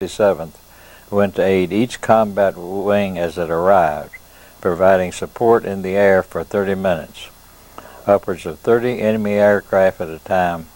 357th went to aid each combat wing as it arrived, providing support in the air for 30 minutes. Upwards of 30 enemy aircraft at a time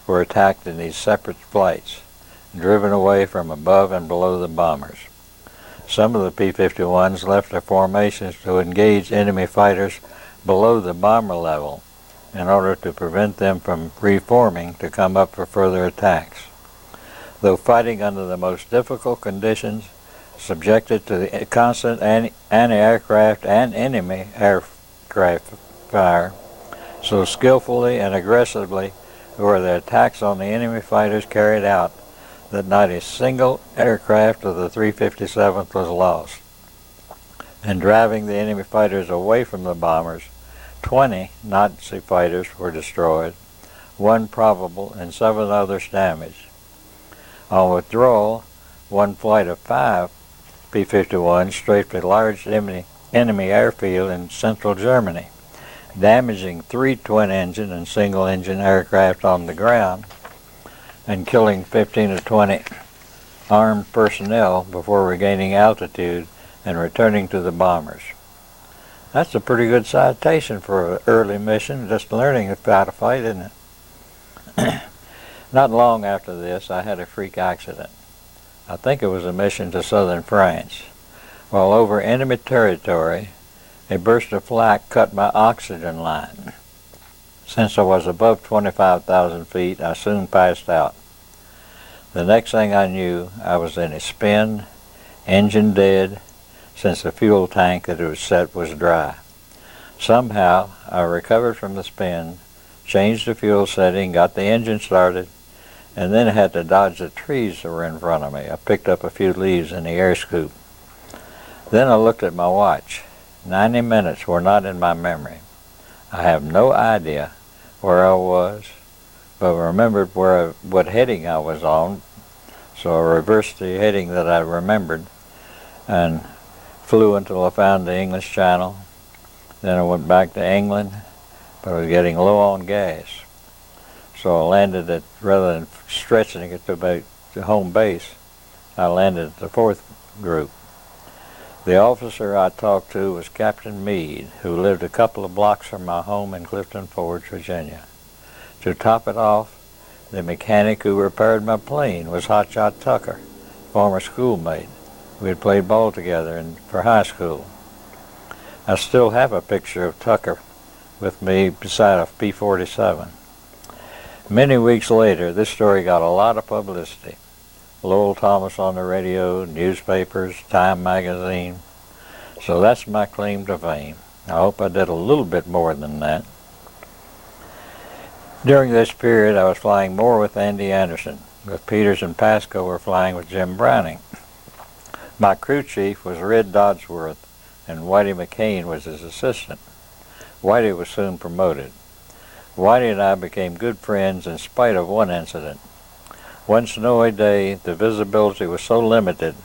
were attacked in these separate flights, driven away from above and below the bombers. Some of the P-51s left their formations to engage enemy fighters below the bomber level in order to prevent them from reforming to come up for further attacks. Though fighting under the most difficult conditions, subjected to the constant anti-aircraft and enemy aircraft fire, so skillfully and aggressively were the attacks on the enemy fighters carried out that not a single aircraft of the 357th was lost. In driving the enemy fighters away from the bombers, 20 Nazi fighters were destroyed, 1 probable and 7 others damaged. On withdrawal, one flight of 5 P-51s strafed a large enemy airfield in central Germany, damaging 3 twin-engine and single-engine aircraft on the ground and killing 15 to 20 armed personnel before regaining altitude and returning to the bombers. That's a pretty good citation for an early mission, just learning how to fight, isn't it? Not long after this, I had a freak accident. I think it was a mission to southern France. While over enemy territory, a burst of flak cut my oxygen line. Since I was above 25,000 feet, I soon passed out. The next thing I knew, I was in a spin, engine dead, since the fuel tank that it was set was dry. Somehow, I recovered from the spin, changed the fuel setting, got the engine started, and then I had to dodge the trees that were in front of me. I picked up a few leaves in the air scoop. Then I looked at my watch. 90 minutes were not in my memory. I have no idea where I was, but remembered what heading I was on, so I reversed the heading that I remembered and flew until I found the English Channel. Then I went back to England, but I was getting low on gas. So I landed at, rather than stretching it to about the home base, I landed at the 4th group. The officer I talked to was Captain Meade, who lived a couple of blocks from my home in Clifton Forge, Virginia. To top it off, the mechanic who repaired my plane was Hotshot Tucker, former schoolmate. We had played ball together for high school. I still have a picture of Tucker with me beside a P-47. Many weeks later, this story got a lot of publicity. Lowell Thomas on the radio, newspapers, Time magazine. So that's my claim to fame. I hope I did a little bit more than that. During this period, I was flying more with Andy Anderson, but Peters and Pasco were flying with Jim Browning. My crew chief was Red Dodsworth, and Whitey McCain was his assistant. Whitey was soon promoted. Whitey and I became good friends in spite of one incident. One snowy day, the visibility was so limited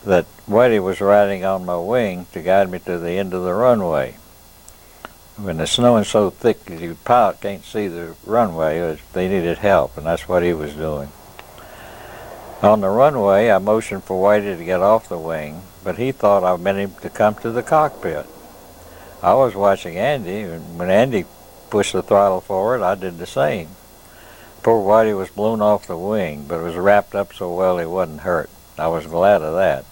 that Whitey was riding on my wing to guide me to the end of the runway. When the snow is so thick that the pilot can't see the runway, they needed help, and that's what he was doing. On the runway, I motioned for Whitey to get off the wing, but he thought I meant him to come to the cockpit. I was watching Andy, and when Andy pushed the throttle forward, I did the same. Poor Whitey was blown off the wing, but was wrapped up so well he wasn't hurt. I was glad of that.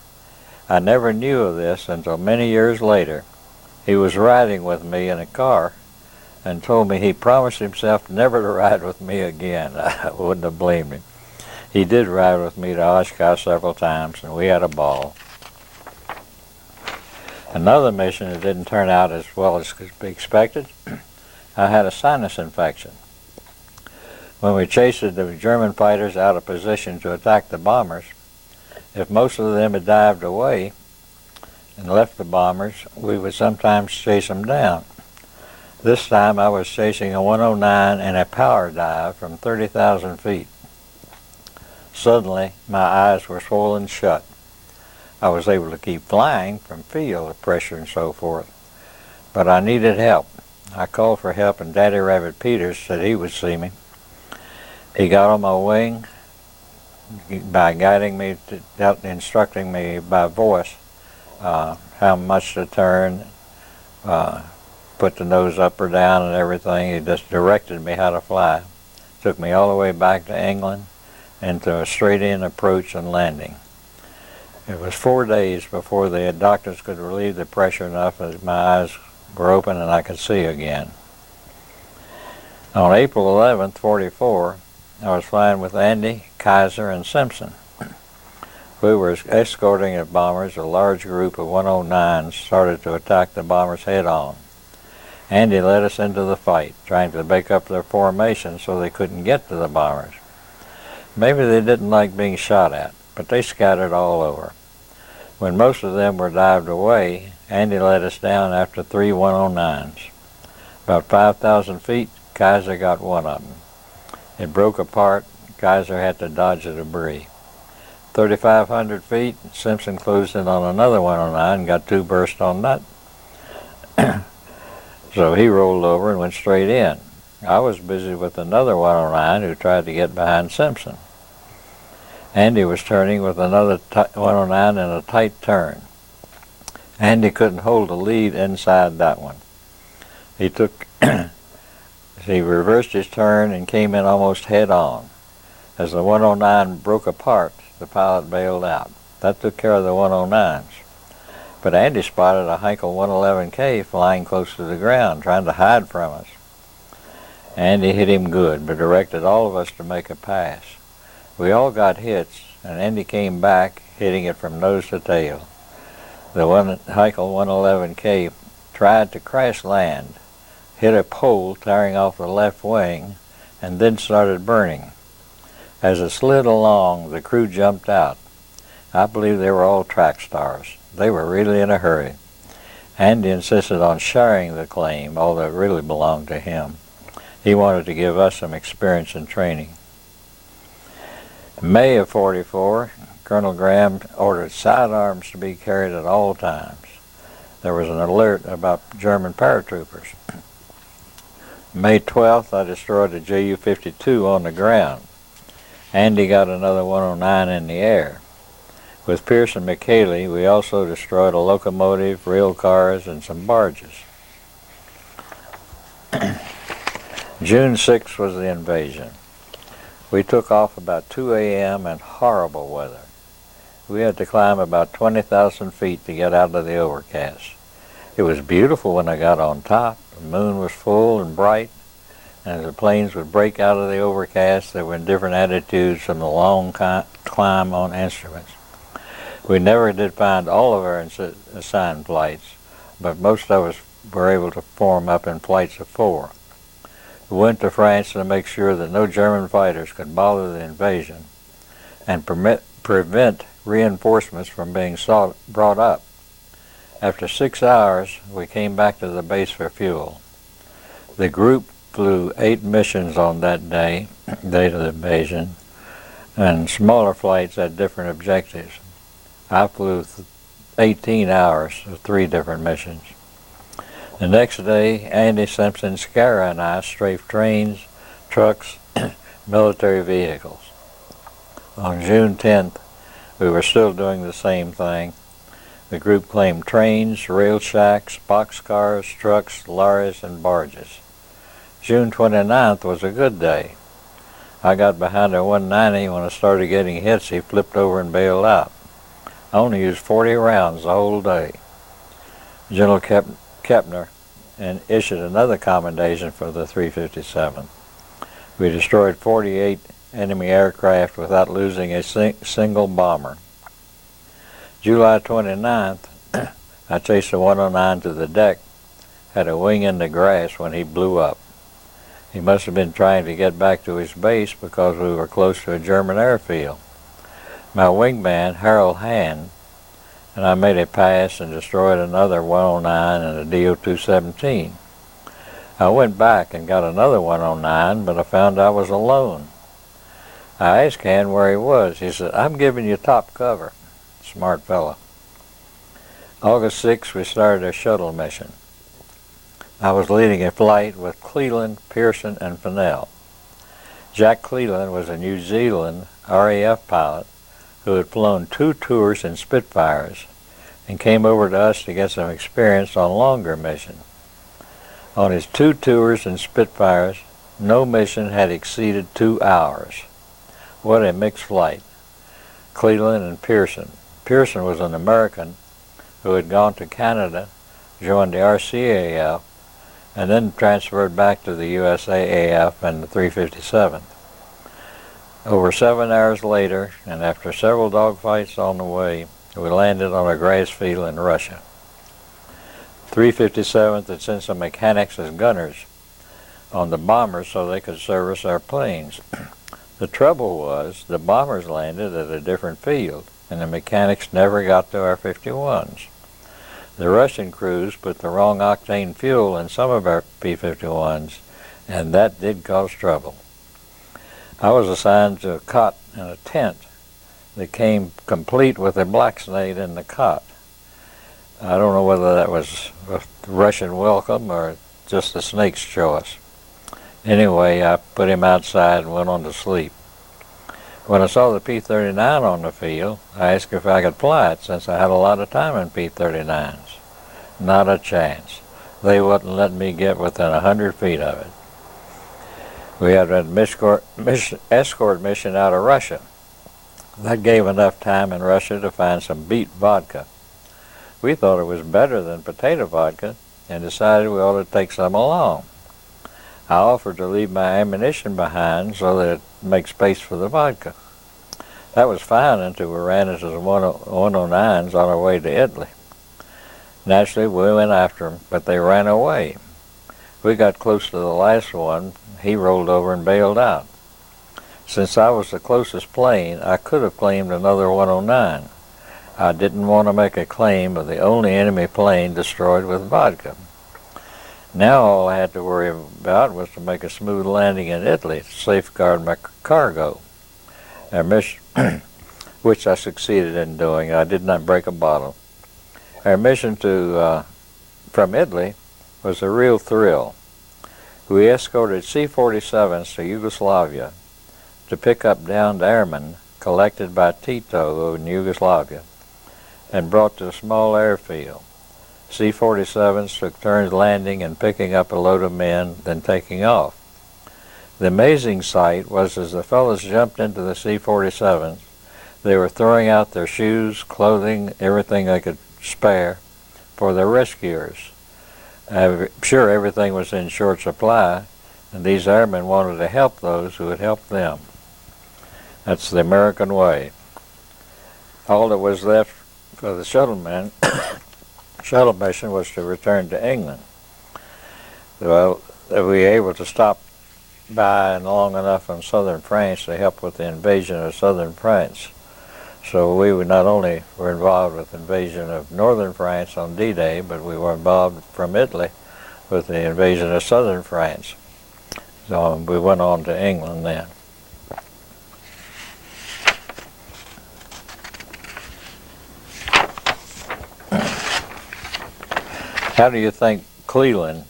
I never knew of this until many years later. He was riding with me in a car and told me he promised himself never to ride with me again. I wouldn't have blamed him. He did ride with me to Oshkosh several times, and we had a ball. Another mission that didn't turn out as well as could be expected, I had a sinus infection. When we chased the German fighters out of position to attack the bombers, if most of them had dived away and left the bombers, we would sometimes chase them down. This time I was chasing a 109 in a power dive from 30,000 feet. Suddenly, my eyes were swollen shut. I was able to keep flying from field pressure and so forth, but I needed help. I called for help, and Daddy Rabbit Peters said he would see me. He got on my wing, by guiding me, instructing me by voice how much to turn, put the nose up or down and everything. He just directed me how to fly. Took me all the way back to England into a straight-in approach and landing. It was 4 days before the doctors could relieve the pressure enough that my eyes were open and I could see again. On April 11th, 44, I was flying with Andy, Kaiser, and Simpson. We were escorting the bombers. A large group of 109s started to attack the bombers head-on. Andy led us into the fight, trying to break up their formation so they couldn't get to the bombers. Maybe they didn't like being shot at, but they scattered all over. When most of them were dived away, Andy led us down after 3 109s. About 5,000 feet, Kaiser got one of them. It broke apart. Kaiser had to dodge the debris. 3,500 feet, Simpson closed in on another 109 and got 2 bursts on that. So he rolled over and went straight in. I was busy with another 109 who tried to get behind Simpson. Andy was turning with another 109 in a tight turn. Andy couldn't hold the lead inside that one. He reversed his turn and came in almost head on. As the 109 broke apart, the pilot bailed out. That took care of the 109s. But Andy spotted a Heinkel 111K flying close to the ground, trying to hide from us. Andy hit him good, but directed all of us to make a pass. We all got hits, and Andy came back, hitting it from nose to tail. The Heinkel 111K tried to crash land, hit a pole tearing off the left wing, and then started burning. As it slid along, the crew jumped out. I believe they were all track stars. They were really in a hurry. Andy insisted on sharing the claim, although it really belonged to him. He wanted to give us some experience and training. In May of 44, Colonel Graham ordered sidearms to be carried at all times. There was an alert about German paratroopers. May 12th, I destroyed a Ju-52 on the ground. Andy got another 109 in the air. With Pierce and McKaylee, we also destroyed a locomotive, rail cars, and some barges. June 6th was the invasion. We took off about 2 a.m. in horrible weather. We had to climb about 20,000 feet to get out of the overcast. It was beautiful when I got on top. The moon was full and bright, and as the planes would break out of the overcast, they were in different attitudes from the long climb on instruments. We never did find all of our assigned flights, but most of us were able to form up in flights of 4. We went to France to make sure that no German fighters could bother the invasion and prevent reinforcements from being brought up. After 6 hours, we came back to the base for fuel. The group flew 8 missions on that day of the invasion, and smaller flights had different objectives. I flew 18 hours of 3 different missions. The next day, Andy Simpson, Scara, and I strafed trains, trucks, military vehicles. On June 10th, we were still doing the same thing. The group claimed trains, rail shacks, boxcars, trucks, lorries, and barges. June 29th was a good day. I got behind a 190. When I started getting hits, he flipped over and bailed out. I only used 40 rounds the whole day. General Kepner issued another commendation for the 357. We destroyed 48 enemy aircraft without losing a single bomber. July 29th, I chased a 109 to the deck, had a wing in the grass when he blew up. He must have been trying to get back to his base because we were close to a German airfield. My wingman, Harold Hand, and I made a pass and destroyed another 109 and a DO-217. I went back and got another 109, but I found I was alone. I asked Hand where he was. He said, "I'm giving you top cover." Smart fellow. August 6th, we started a shuttle mission. I was leading a flight with Cleland, Pearson, and Fennell. Jack Cleland was a New Zealand RAF pilot who had flown 2 tours in Spitfires and came over to us to get some experience on longer missions. On his 2 tours in Spitfires, no mission had exceeded 2 hours. What a mixed flight. Cleland and Pearson. Pearson was an American who had gone to Canada, joined the RCAF, and then transferred back to the USAAF and the 357th. Over 7 hours later, and after several dogfights on the way, we landed on a grass field in Russia. 357th had sent some mechanics as gunners on the bombers so they could service our planes. The trouble was the bombers landed at a different field, and the mechanics never got to our 51s. The Russian crews put the wrong octane fuel in some of our P-51s, and that did cause trouble. I was assigned to a cot in a tent that came complete with a black snake in the cot. I don't know whether that was a Russian welcome or just the snake's choice. Anyway, I put him outside and went on to sleep. When I saw the P-39 on the field, I asked if I could fly it since I had a lot of time in P-39s. Not a chance. They wouldn't let me get within 100 feet of it. We had an escort mission out of Russia. That gave enough time in Russia to find some beet vodka. We thought it was better than potato vodka and decided we ought to take some along. I offered to leave my ammunition behind so that it'd make space for the vodka. That was fine until we ran into the 109s on our way to Italy. Naturally, we went after them, but they ran away. We got close to the last one. He rolled over and bailed out. Since I was the closest plane, I could have claimed another 109. I didn't want to make a claim of the only enemy plane destroyed with vodka. Now all I had to worry about was to make a smooth landing in Italy to safeguard my cargo, our mission, which I succeeded in doing. I did not break a bottle. Our mission from Italy was a real thrill. We escorted C-47s to Yugoslavia to pick up downed airmen collected by Tito in Yugoslavia and brought to a small airfield. C-47s took turns landing and picking up a load of men, then taking off. The amazing sight was as the fellows jumped into the C-47s, they were throwing out their shoes, clothing, everything they could spare for their rescuers. I'm sure everything was in short supply, and these airmen wanted to help those who had helped them. That's the American way. All that was left for the shuttle mission was to return to England. Well, we were able to stop by long enough in southern France to help with the invasion of southern France. So we were not only were involved with the invasion of northern France on D-Day, but we were involved from Italy with the invasion of southern France. So we went on to England then. How do you think Cleland,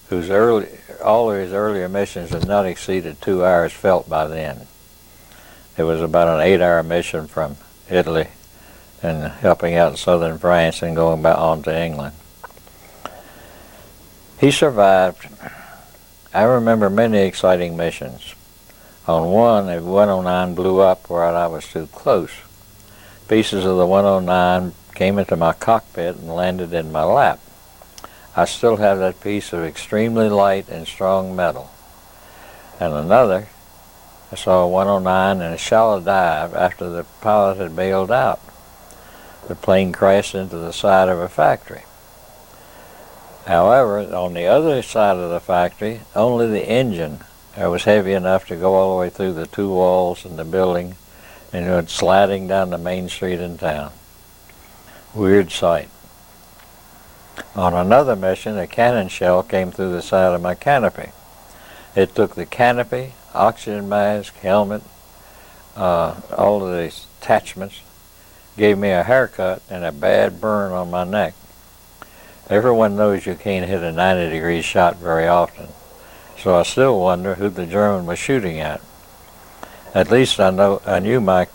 whose all of his earlier missions had not exceeded 2 hours, felt by then? It was about an 8-hour mission from Italy and helping out in southern France and going back on to England. He survived. I remember many exciting missions. On one, a 109 blew up where I was too close. Pieces of the 109 came into my cockpit and landed in my lap. I still have that piece of extremely light and strong metal. And another, I saw a 109 in a shallow dive after the pilot had bailed out. The plane crashed into the side of a factory. However, on the other side of the factory, only the engine was heavy enough to go all the way through the 2 walls in the building and it went sliding down the main street in town. Weird sight. On another mission, a cannon shell came through the side of my canopy. It took the canopy, oxygen mask, helmet, all of these attachments, gave me a haircut and a bad burn on my neck. Everyone knows you can't hit a 90-degree shot very often, so I still wonder who the German was shooting at. At least I knew my